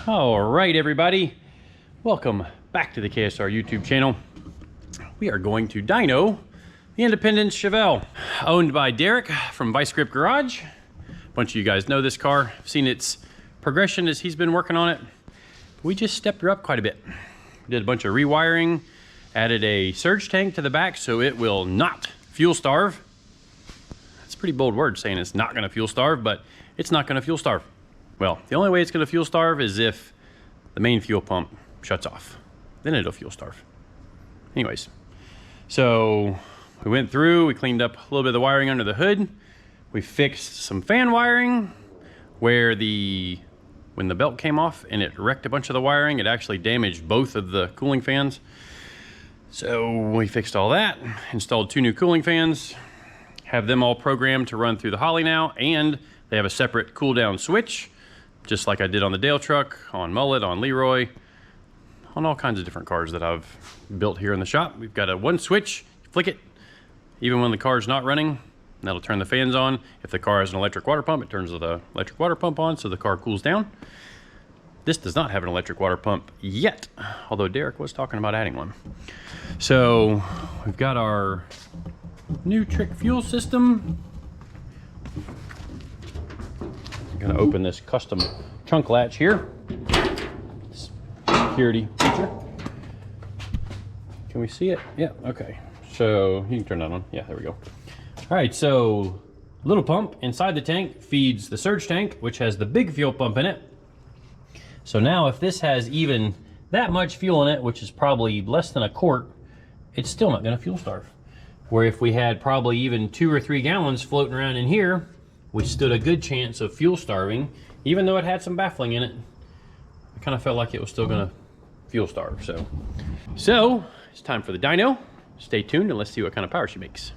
All right, everybody, welcome back to the KSR YouTube channel. We are going to dyno the Independence Chevelle, owned by Derek from Vice Grip Garage. A bunch of you guys know this car. I've seen its progression as he's been working on it. We just stepped her up quite a bit. Did a bunch of rewiring, added a surge tank to the back so it will not fuel starve. That's a pretty bold word saying it's not gonna fuel starve, but it's not gonna fuel starve. Well, the only way it's gonna fuel starve is if the main fuel pump shuts off. Then it'll fuel starve. Anyways, so we went through, we cleaned up a little bit of the wiring under the hood. We fixed some fan wiring where when the belt came off and it wrecked a bunch of the wiring, it actually damaged both of the cooling fans. So we fixed all that, installed 2 new cooling fans, have them all programmed to run through the Holly now, and they have a separate cool down switch, just like I did on the Dale truck, on Mullet, on Leroy, on all kinds of different cars that I've built here in the shop. We've got a one switch, you flick it, even when the car's not running, and that'll turn the fans on. If the car has an electric water pump, it turns the electric water pump on so the car cools down. This does not have an electric water pump yet, although Derek was talking about adding one. So we've got our new trick fuel system. I'm gonna open this custom trunk latch here. Security feature. Can we see it? Yeah, okay. So you can turn that on. Yeah, there we go. All right, so little pump inside the tank feeds the surge tank, which has the big fuel pump in it. So now if this has even that much fuel in it, which is probably less than a quart, it's still not gonna fuel starve. Where if we had probably even 2 or 3 gallons floating around in here, we stood a good chance of fuel starving, even though it had some baffling in it. I kind of felt like it was still gonna fuel starve, so it's time for the dyno. Stay tuned and let's see what kind of power she makes.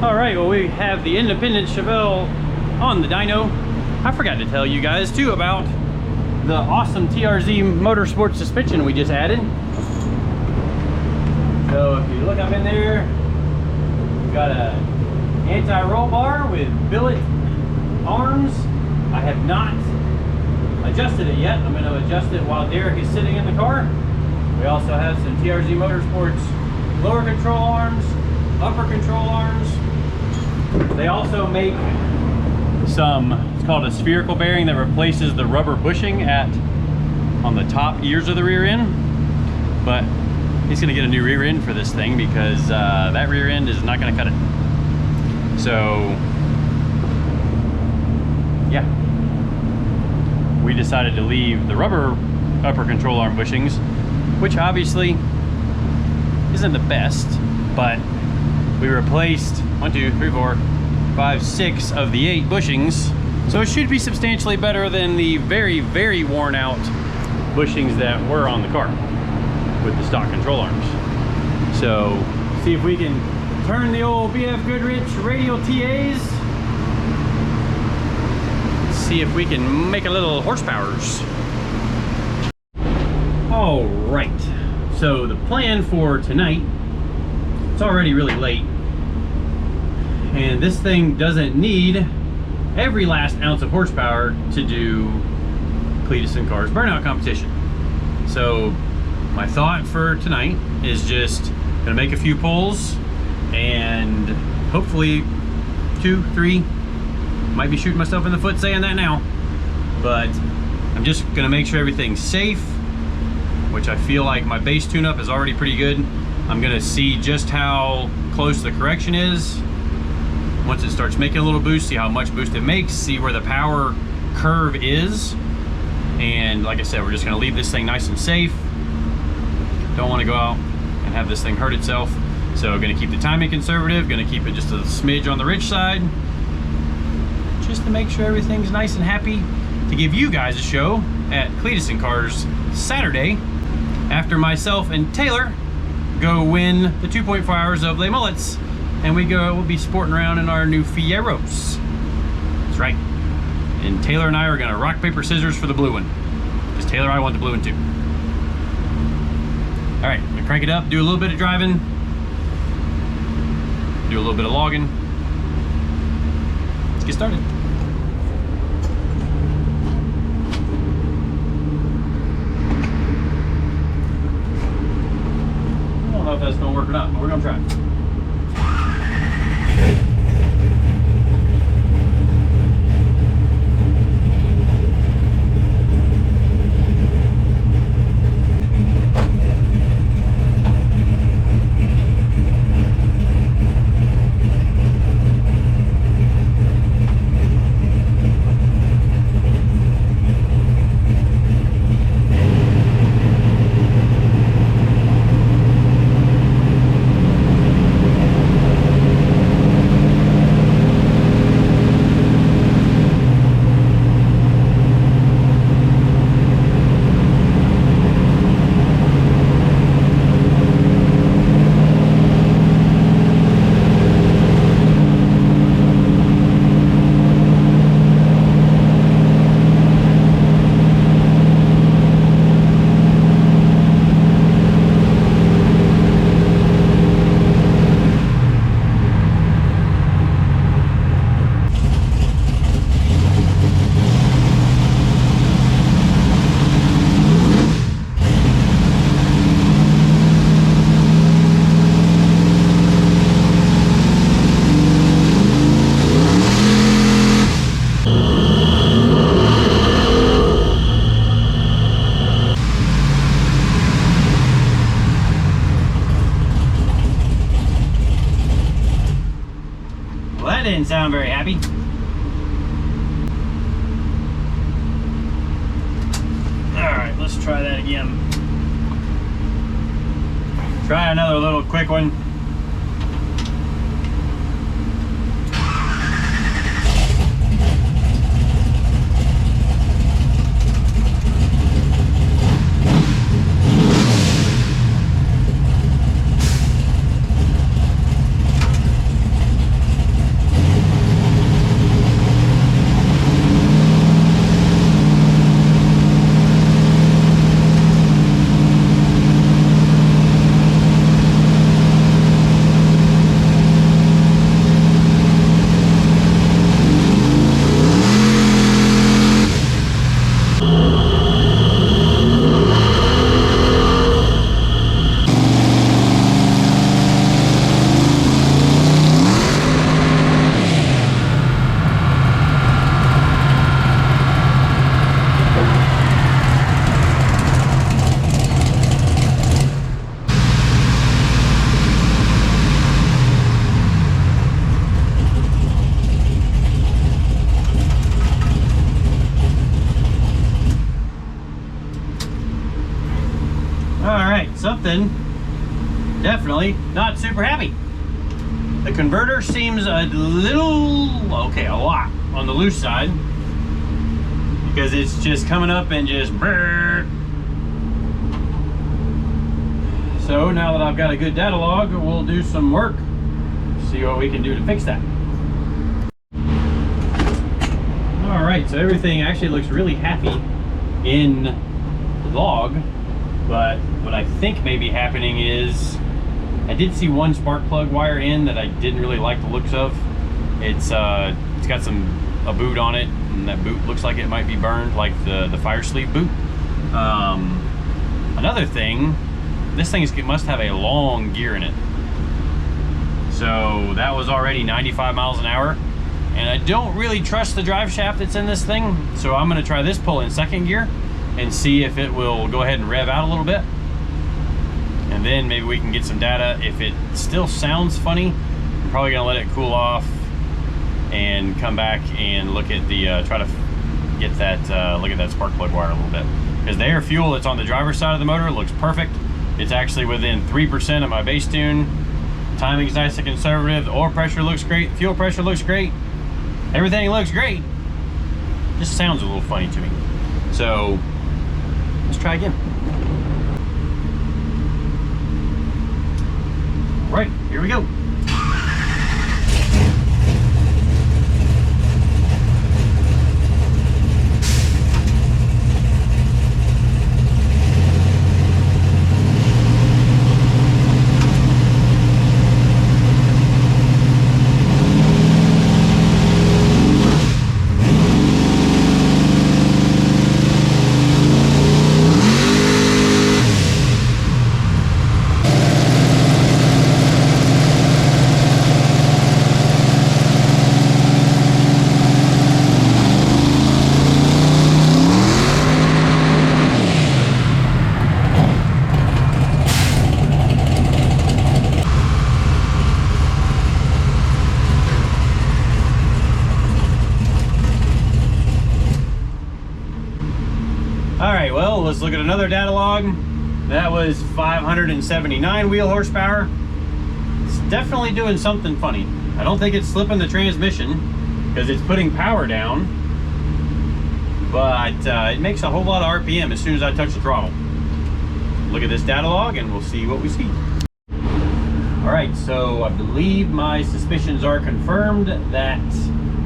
All right, well, we have the Independence Chevelle on the dyno. I forgot to tell you guys too about the awesome TRZ Motorsport suspension we just added. So if you look up in there, we've got a anti-roll bar with billet arms. I have not adjusted it yet. I'm going to adjust it while Derek is sitting in the car. We also have some TRZ Motorsports lower control arms, upper control arms. They also make some, it's called a spherical bearing that replaces the rubber bushing on the top ears of the rear end. But he's gonna get a new rear end for this thing because that rear end is not gonna cut it. So yeah, we decided to leave the rubber upper control arm bushings, which obviously isn't the best, but we replaced 1, 2, 3, 4, 5, 6 of the 8 bushings. So it should be substantially better than the very, very worn out bushings that were on the car with the stock control arms. So see if we can turn the old BF Goodrich radial TAs. See if we can make a little horsepowers. All right, so the plan for tonight, it's already really late, and this thing doesn't need every last ounce of horsepower to do Cleetus and Carr's burnout competition. So my thought for tonight is just gonna make a few pulls and hopefully 2, 3, might be shooting myself in the foot saying that now, but I'm just gonna make sure everything's safe, which I feel like my base tune-up is already pretty good. I'm gonna see just how close the correction is. Once it starts making a little boost, see how much boost it makes, see where the power curve is. And like I said, we're just gonna leave this thing nice and safe. Don't wanna go out and have this thing hurt itself. So gonna keep the timing conservative, gonna keep it just a smidge on the rich side, just to make sure everything's nice and happy, to give you guys a show at Cleetus and Carr's Saturday, after myself and Taylor go win the 2.4 hours of Les Mullets, and we'll be sporting around in our new Fieros. That's right. And Taylor and I are gonna rock, paper, scissors for the blue one. Because Taylor and I want the blue one too. All right, I'm gonna crank it up, do a little bit of driving, do a little bit of logging. Let's get started. I don't know if that's gonna work or not, but we're gonna try. Didn't sound very happy. All right, let's try that again. Try another little quick one. something definitely not super happy. The converter seems a little, okay, a lot on the loose side, because it's just coming up and just brrr. So now that I've got a good data log, we'll do some work, see what we can do to fix that. All right, so everything actually looks really happy in the log, but what I think may be happening is I did see one spark plug wire in that I didn't really like the looks of. It's got a boot on it, and that boot looks like it might be burned, like the fire sleeve boot. Another thing, this thing must have a long gear in it. So that was already 95 miles an hour. And I don't really trust the drive shaft that's in this thing. So I'm gonna try this pull in second gear and see if it will go ahead and rev out a little bit. And then maybe we can get some data. If it still sounds funny, I'm probably gonna let it cool off and come back and look at the, try to get that, look at that spark plug wire a little bit. Because the air fuel that's on the driver's side of the motor looks perfect. It's actually within 3% of my base tune. Timing's nice and conservative. The oil pressure looks great. Fuel pressure looks great. Everything looks great. Just sounds a little funny to me. So let's try again. All right, here we go. All right, well, let's look at another data log. That was 579 wheel horsepower. It's definitely doing something funny. I don't think it's slipping the transmission because it's putting power down, but it makes a whole lot of RPM as soon as I touch the throttle. Look at this data log and we'll see what we see. All right, so I believe my suspicions are confirmed that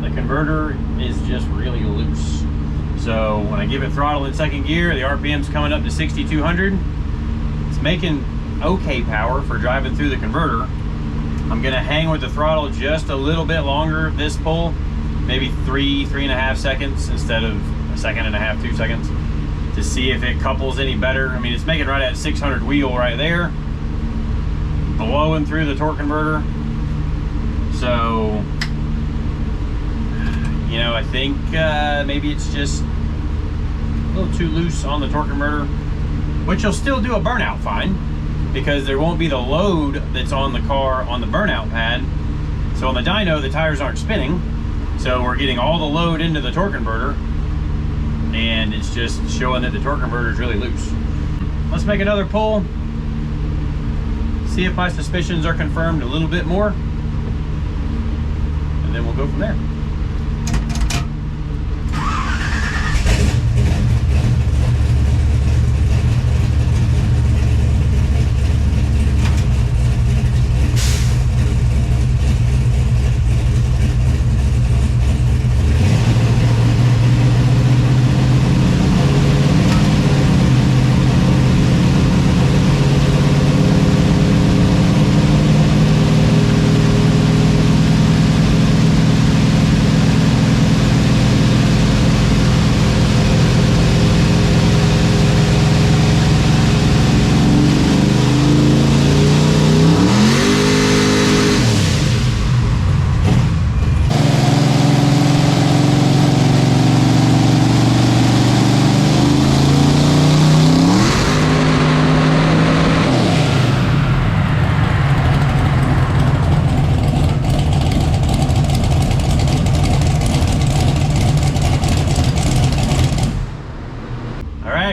the converter is just really loose. So when I give it throttle in second gear, the RPM's coming up to 6,200. It's making okay power for driving through the converter. I'm gonna hang with the throttle just a little bit longer this pull, maybe 3.5 seconds instead of 1.5 seconds, 2 seconds, to see if it couples any better. I mean, it's making right at 600 wheel right there, blowing through the torque converter. So, you know, I think maybe it's just a little too loose on the torque converter, which will still do a burnout fine because there won't be the load that's on the car on the burnout pad. So on the dyno, the tires aren't spinning, so we're getting all the load into the torque converter, and it's just showing that the torque converter is really loose. Let's make another pull, see if my suspicions are confirmed a little bit more, and then we'll go from there.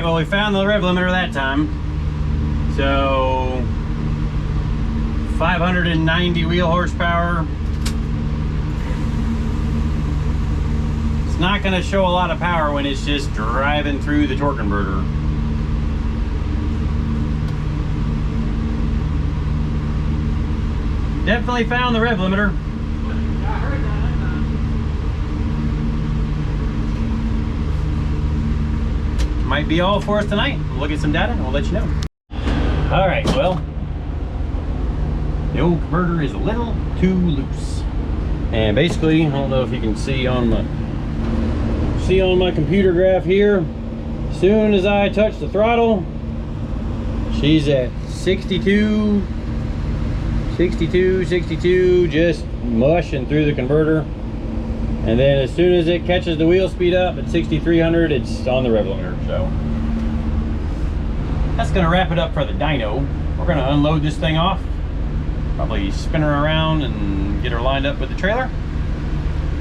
Well, we found the rev limiter that time. So 590 wheel horsepower. It's not going to show a lot of power when it's just driving through the torque converter. Definitely found the rev limiter. Yeah, I heard that. Might be all for us tonight. We'll look at some data and we'll let you know. All right, well, the old converter is a little too loose. And basically, I don't know if you can see on my computer graph here, as soon as I touch the throttle, she's at 62, 62, just mushing through the converter. And then as soon as it catches the wheel speed up at 6,300, it's on the rev limiter. So that's gonna wrap it up for the dyno. We're gonna unload this thing off, probably spin her around and get her lined up with the trailer.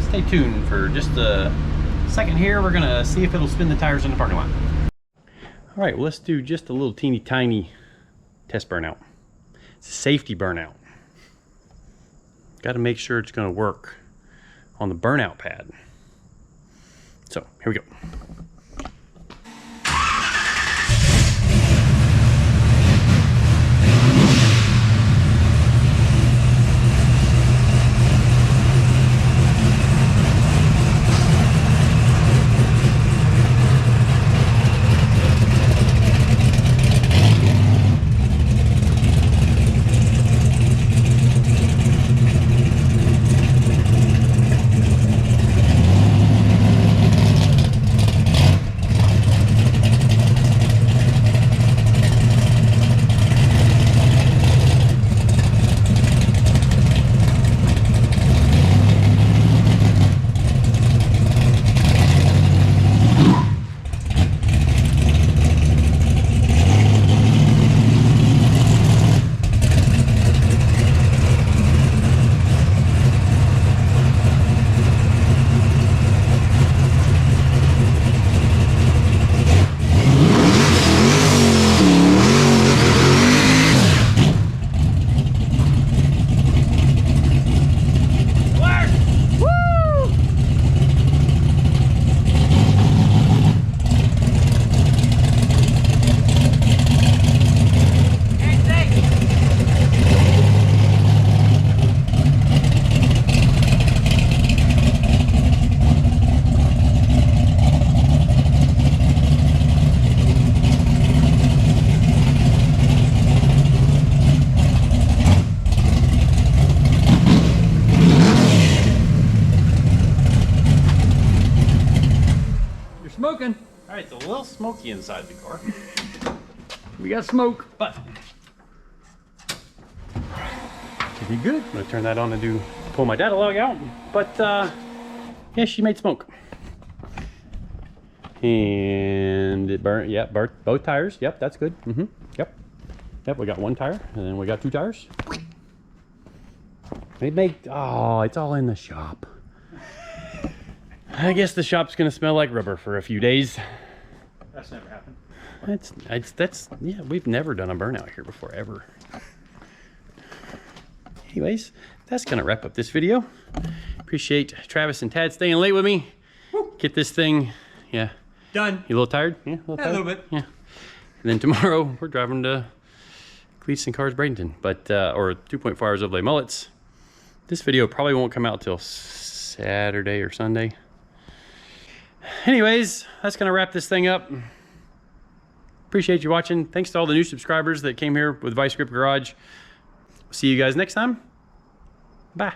Stay tuned for just a second here. We're gonna see if it'll spin the tires in the parking lot. All right, well, let's do just a little teeny tiny test burnout. It's a safety burnout. Got to make sure it's going to work on the burnout pad. So here we go. Smoking. All right, it's a little smoky inside the car. We got smoke, but Should be good. I'm gonna turn that on and pull my data log out. But yeah, she made smoke. And it burnt, yeah, burnt both tires. Yep, that's good. Yep, we got one tire and then we got two tires. They make, oh, it's all in the shop. I guess the shop's gonna smell like rubber for a few days. that's never happened. Yeah, we've never done a burnout here before, ever. Anyways, that's gonna wrap up this video. Appreciate Travis and Tad staying late with me. Woo. Get this thing, yeah. Done. You a little tired? Yeah, a little bit. Yeah. And then tomorrow we're driving to Cleats and Cars Bradenton, but or 2.4 hours of Lay Mullets. This video probably won't come out till Saturday or Sunday. Anyways, that's gonna wrap this thing up. Appreciate you watching. Thanks to all the new subscribers that came here with Vice Grip Garage. See you guys next time. Bye.